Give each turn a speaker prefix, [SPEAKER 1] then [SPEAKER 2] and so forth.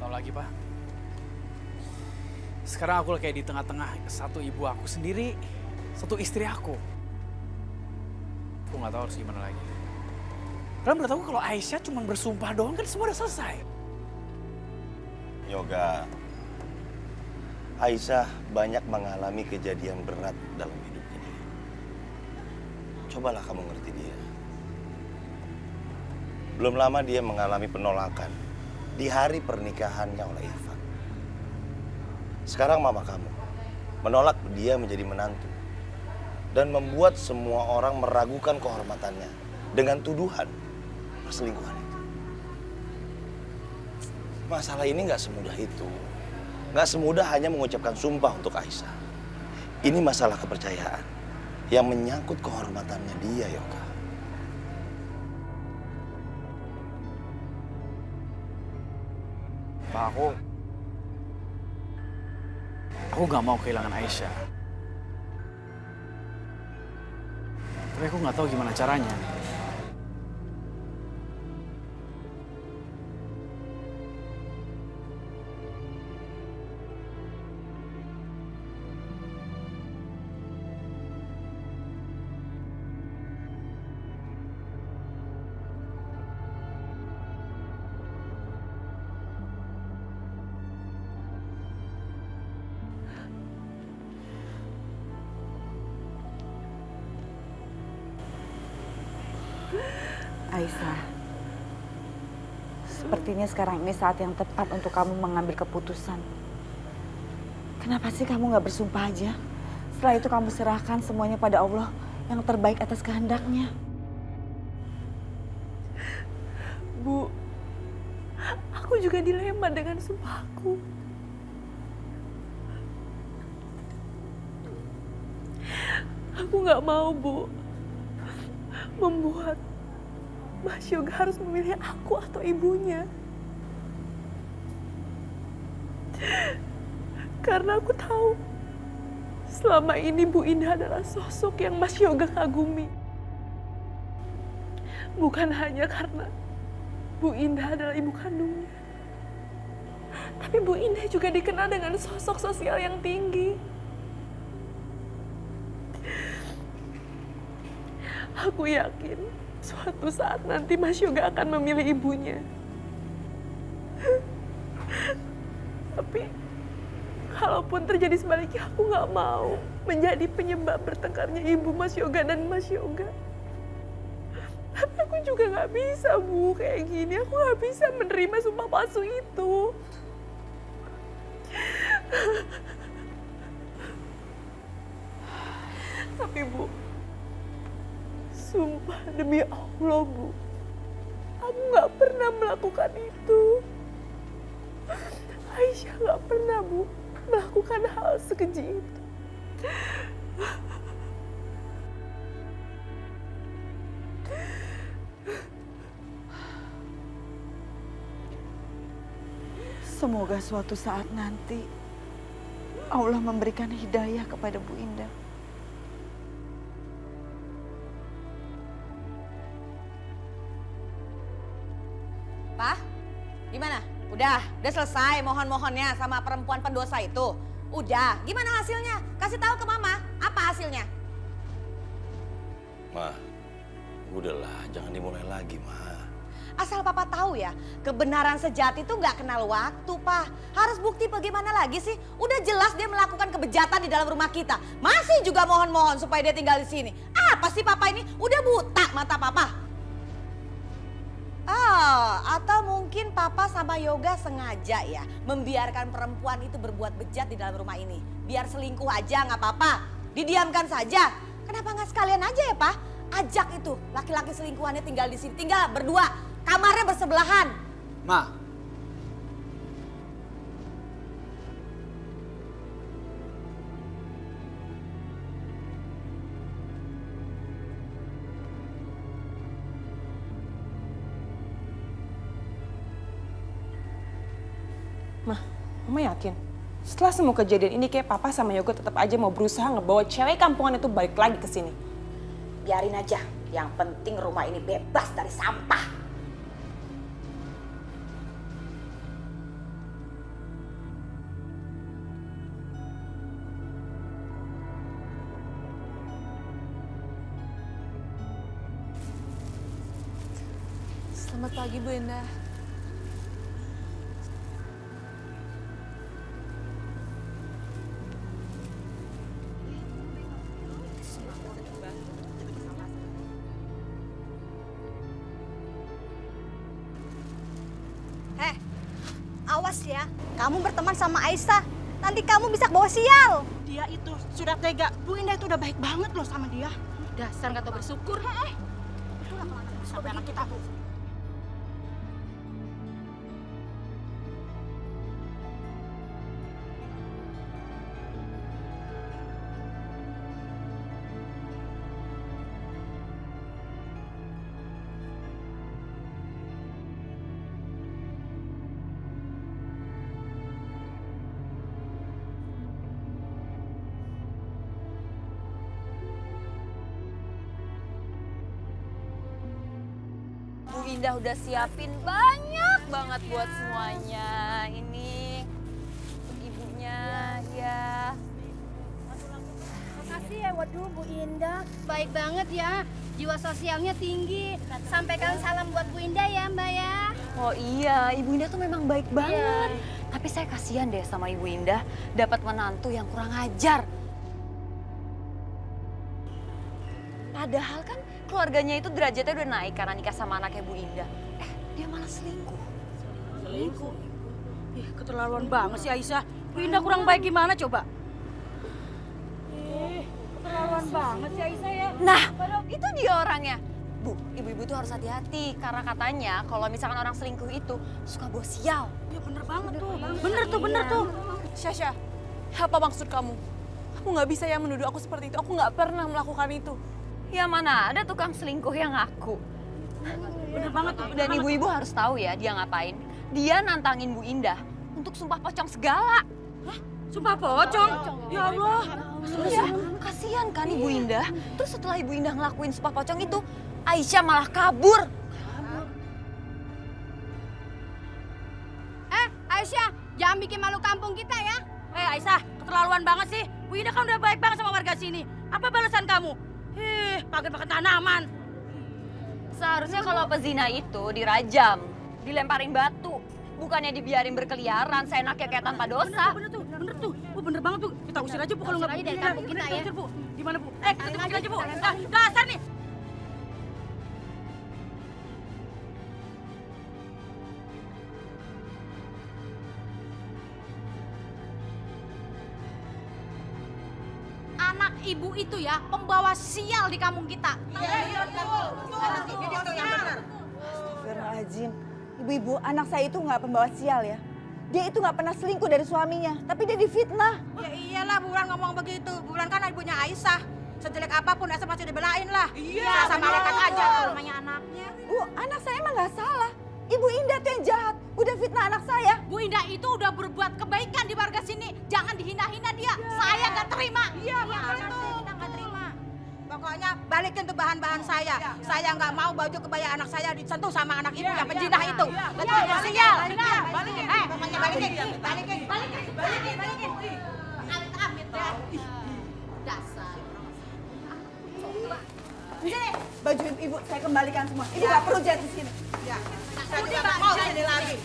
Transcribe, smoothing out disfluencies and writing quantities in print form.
[SPEAKER 1] tahu lagi, Pak. Sekarang aku kayak di tengah-tengah satu ibu aku sendiri, satu istri aku. Aku nggak tahu harus gimana lagi. Karena menurut aku kalau Aisyah cuma bersumpah doang kan semua udah selesai.
[SPEAKER 2] Yoga, Aisyah banyak mengalami kejadian berat dalam hidupnya dia. Cobalah kamu ngerti dia. Belum lama dia mengalami penolakan di hari pernikahannya oleh Irfan. Sekarang mama kamu menolak dia menjadi menantu dan membuat semua orang meragukan kehormatannya dengan tuduhan perselingkuhan itu. Masalah ini nggak semudah itu. Nggak semudah hanya mengucapkan sumpah untuk Aisyah. Ini masalah kepercayaan yang menyangkut kehormatannya dia, Yoga.
[SPEAKER 1] Pak, aku nggak mau kehilangan Aisyah. Tapi aku nggak tahu gimana caranya.
[SPEAKER 3] Aisyah, sepertinya sekarang ini saat yang tepat untuk kamu mengambil keputusan. Kenapa sih kamu gak bersumpah aja? Setelah itu kamu serahkan semuanya pada Allah yang terbaik atas kehendaknya.
[SPEAKER 4] Bu, aku juga dilema dengan sumpahku. Aku gak mau, Bu, membuat Mas Yoga harus memilih aku atau ibunya. Karena aku tahu selama ini Bu Indah adalah sosok yang Mas Yoga kagumi. Bukan hanya karena Bu Indah adalah ibu kandungnya. Tapi Bu Indah juga dikenal dengan sosok sosial yang tinggi. Aku yakin suatu saat nanti Mas Yoga akan memilih ibunya. Tapi kalaupun terjadi sebaliknya, aku gak mau menjadi penyebab bertengkarnya ibu Mas Yoga dan Mas Yoga. Tapi aku juga gak bisa, Bu, kayak gini. Aku gak bisa menerima sumpah palsu itu. Tapi Bu, sumpah demi Allah, Bu, aku gak pernah melakukan itu. Aisyah gak pernah, Bu, melakukan hal sekeji itu.
[SPEAKER 3] Semoga suatu saat nanti Allah memberikan hidayah kepada Bu Indah.
[SPEAKER 5] Pak, gimana? Udah selesai mohon-mohonnya sama perempuan pendosa itu? Udah, gimana hasilnya? Kasih tahu ke Mama, apa hasilnya?
[SPEAKER 2] Ma, udahlah, jangan dimulai lagi, Ma.
[SPEAKER 5] Asal Papa tahu ya, kebenaran sejati itu nggak kenal waktu, Pak. Harus bukti bagaimana lagi sih? Udah jelas dia melakukan kebejatan di dalam rumah kita. Masih juga mohon-mohon supaya dia tinggal di sini. Apa sih Papa ini? Udah buta mata Papa. Oh, atau mungkin Papa sama Yoga sengaja ya membiarkan perempuan itu berbuat bejat di dalam rumah ini. Biar selingkuh aja nggak apa-apa, didiamkan saja. Kenapa nggak sekalian aja ya Pak? Ajak itu laki-laki selingkuhannya tinggal di sini, tinggal berdua, kamarnya bersebelahan.
[SPEAKER 1] Ma,
[SPEAKER 4] Mama yakin? Setelah semua kejadian ini kayak Papa sama Yoga tetap aja mau berusaha ngebawa cewek kampungan itu balik lagi ke sini.
[SPEAKER 5] Biarin aja, yang penting rumah ini bebas dari sampah.
[SPEAKER 4] Selamat pagi, Bu Indah.
[SPEAKER 5] Awas ya, kamu berteman sama Aisyah, nanti kamu bisa bawa sial.
[SPEAKER 6] Dia itu sudah tega. Bu Indah itu udah baik banget loh sama dia.
[SPEAKER 4] Dasar nggak tahu bersyukur.
[SPEAKER 6] Itulah kalau anak sampai anak kita.
[SPEAKER 7] Bu Indah udah siapin banyak banget buat semuanya. Ini untuk ibunya, ya.
[SPEAKER 8] Makasih ya, waduh Bu Indah, baik banget ya. Jiwa sosialnya tinggi. Sampaikan salam buat Bu Indah ya Mbak ya.
[SPEAKER 7] Oh iya, Ibu Indah tuh memang baik banget. Tapi saya kasihan deh sama Ibu Indah dapat menantu yang kurang ajar. Padahal kan keluarganya itu derajatnya udah naik karena nikah sama anaknya Bu Indah. Dia malah selingkuh.
[SPEAKER 6] Selingkuh. Ih, keterlaluan banget sih Aisyah. Bu Indah kurang baik gimana coba? Ih, keterlaluan banget sih Aisyah ya.
[SPEAKER 7] Nah, itu dia orangnya. Bu, ibu-ibu tuh harus hati-hati karena katanya kalau misalkan orang selingkuh itu suka bawa sial.
[SPEAKER 6] Ya bener banget tuh. Bener tuh.
[SPEAKER 4] Syasha, apa maksud kamu? Aku nggak bisa ya menuduh aku seperti itu. Aku nggak pernah melakukan itu.
[SPEAKER 7] Ya mana ada tukang selingkuh yang ngaku.
[SPEAKER 6] Bener banget tuh.
[SPEAKER 7] Dan ibu-ibu harus tahu ya dia ngapain. Dia nantangin Bu Indah untuk sumpah pocong segala.
[SPEAKER 6] Sumpah pocong. Ya Allah.
[SPEAKER 7] Iya, kasihan kan Ibu Indah. Terus setelah Ibu Indah ngelakuin sumpah pocong itu, Aisyah malah kabur.
[SPEAKER 8] Aisyah, jangan bikin malu kampung kita ya.
[SPEAKER 6] Aisyah, keterlaluan banget sih. Bu Indah kan udah baik banget sama warga sini. Apa balasan kamu? Pakai tanaman.
[SPEAKER 7] Seharusnya kalau pezina itu dirajam, dilemparin batu. Bukannya dibiarin berkeliaran, seenaknya kayak tanpa dosa.
[SPEAKER 6] Bener tuh. Oh, bener banget tuh. Kita usir aja Bu kalau nggak
[SPEAKER 8] Usir aja
[SPEAKER 6] begini.
[SPEAKER 8] dari kampung kita ya.
[SPEAKER 6] Usir, Bu. Gimana Bu? Kita usir aja Bu. Dasar nih.
[SPEAKER 8] Anak ibu itu ya pembawa sial di kampung kita.
[SPEAKER 3] Astagfirullahaladzim. Ibu-ibu, anak saya itu nggak pembawa sial ya. Dia itu nggak pernah selingkuh dari suaminya, tapi dia difitnah.
[SPEAKER 6] Ya iyalah Bu Bulan ngomong begitu. Bu Bulan kan ibunya Aisyah. Sejelek apapun Aisyah masih dibelain lah. Iya, sama malaikat aja namanya anaknya.
[SPEAKER 3] Anak saya emang nggak salah. Ibu Indah tuh yang jahat, udah fitnah anak saya.
[SPEAKER 8] Bu Indah itu udah berbuat kebaikan di warga sini. Jangan dihina-hina dia. Saya nggak terima.
[SPEAKER 6] Iya, kita nggak terima. Pokoknya balikin tuh bahan-bahan saya. Saya nggak mau baju kebaya anak saya disentuh sama anak ibu yang penjinah itu. Betul, sial. Balikin. Pokoknya balikin.
[SPEAKER 8] Amit-amit dah. Dasar.
[SPEAKER 3] Sini, baju ibu saya kembalikan semua. Ibu nggak perlu jahit di sini.
[SPEAKER 6] Saya juga nggak mau sini lagi.